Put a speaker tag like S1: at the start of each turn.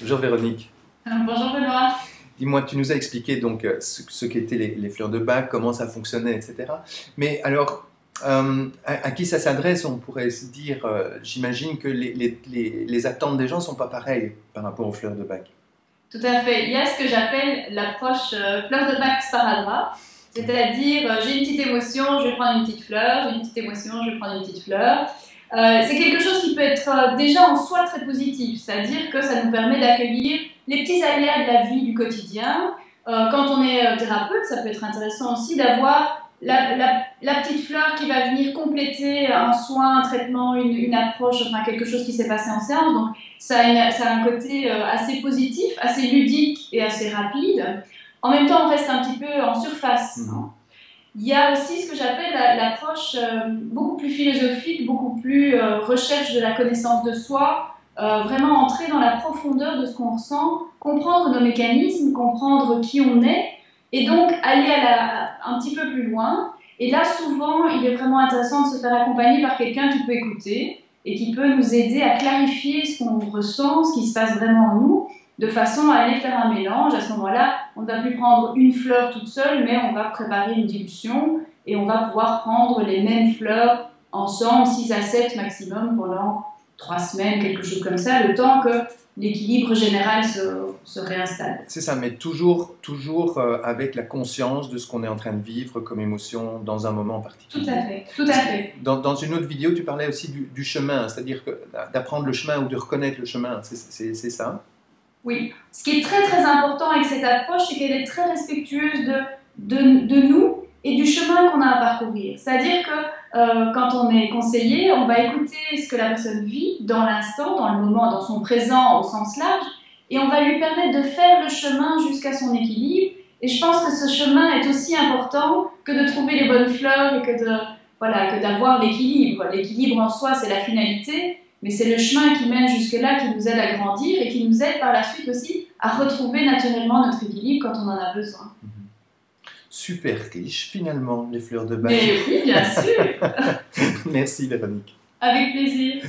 S1: Bonjour Véronique.
S2: Bonjour Benoît.
S1: Dis-moi, tu nous as expliqué donc ce qu'étaient les fleurs de bac, comment ça fonctionnait, etc. Mais alors, à qui ça s'adresse? On pourrait se dire, j'imagine que les attentes des gens ne sont pas pareilles par rapport aux fleurs de bac.
S2: Tout à fait. Il y a ce que j'appelle l'approche fleur de bac sparadrap. C'est-à-dire, j'ai une petite émotion, je vais prendre une petite fleur, j'ai une petite émotion, je vais prendre une petite fleur. C'est quelque chose qui peut être déjà en soi très positif, c'est-à-dire que ça nous permet d'accueillir les petits aléas de la vie du quotidien. Quand on est thérapeute, ça peut être intéressant aussi d'avoir la petite fleur qui va venir compléter un soin, un traitement, une approche, enfin quelque chose qui s'est passé en séance. Donc ça a un côté assez positif, assez ludique et assez rapide. En même temps, on reste un petit peu en surface. Hein. Il y a aussi ce que j'appelle l'approche beaucoup plus philosophique, beaucoup plus recherche de la connaissance de soi, vraiment entrer dans la profondeur de ce qu'on ressent, comprendre nos mécanismes, comprendre qui on est, et donc aller un petit peu plus loin. Et là, souvent, il est vraiment intéressant de se faire accompagner par quelqu'un qui peut écouter et qui peut nous aider à clarifier ce qu'on ressent, ce qui se passe vraiment en nous, de façon à aller faire un mélange. À ce moment-là, on ne va plus prendre une fleur toute seule, mais on va préparer une dilution et on va pouvoir prendre les mêmes fleurs ensemble, 6 à 7 maximum, pendant 3 semaines, quelque chose comme ça, le temps que l'équilibre général se réinstalle.
S1: C'est ça, mais toujours avec la conscience de ce qu'on est en train de vivre comme émotion dans un moment particulier.
S2: Tout à fait, tout à fait.
S1: Dans une autre vidéo, tu parlais aussi du chemin, c'est-à-dire d'apprendre le chemin ou de reconnaître le chemin, c'est ça?
S2: Oui, ce qui est très très important avec cette approche, c'est qu'elle est très respectueuse de nous et du chemin qu'on a à parcourir. C'est-à-dire que quand on est conseillé, on va écouter ce que la personne vit dans l'instant, dans le moment, dans son présent au sens large, et on va lui permettre de faire le chemin jusqu'à son équilibre. Et je pense que ce chemin est aussi important que de trouver les bonnes fleurs et que d'avoir l'équilibre. L'équilibre en soi, c'est la finalité, mais c'est le chemin qui mène jusque-là qui nous aide à grandir et qui nous aide par la suite aussi à retrouver naturellement notre équilibre quand on en a besoin.
S1: Super riche, finalement, les fleurs de bac.
S2: Mais oui, bien sûr.
S1: Merci, Véronique.
S2: Avec plaisir.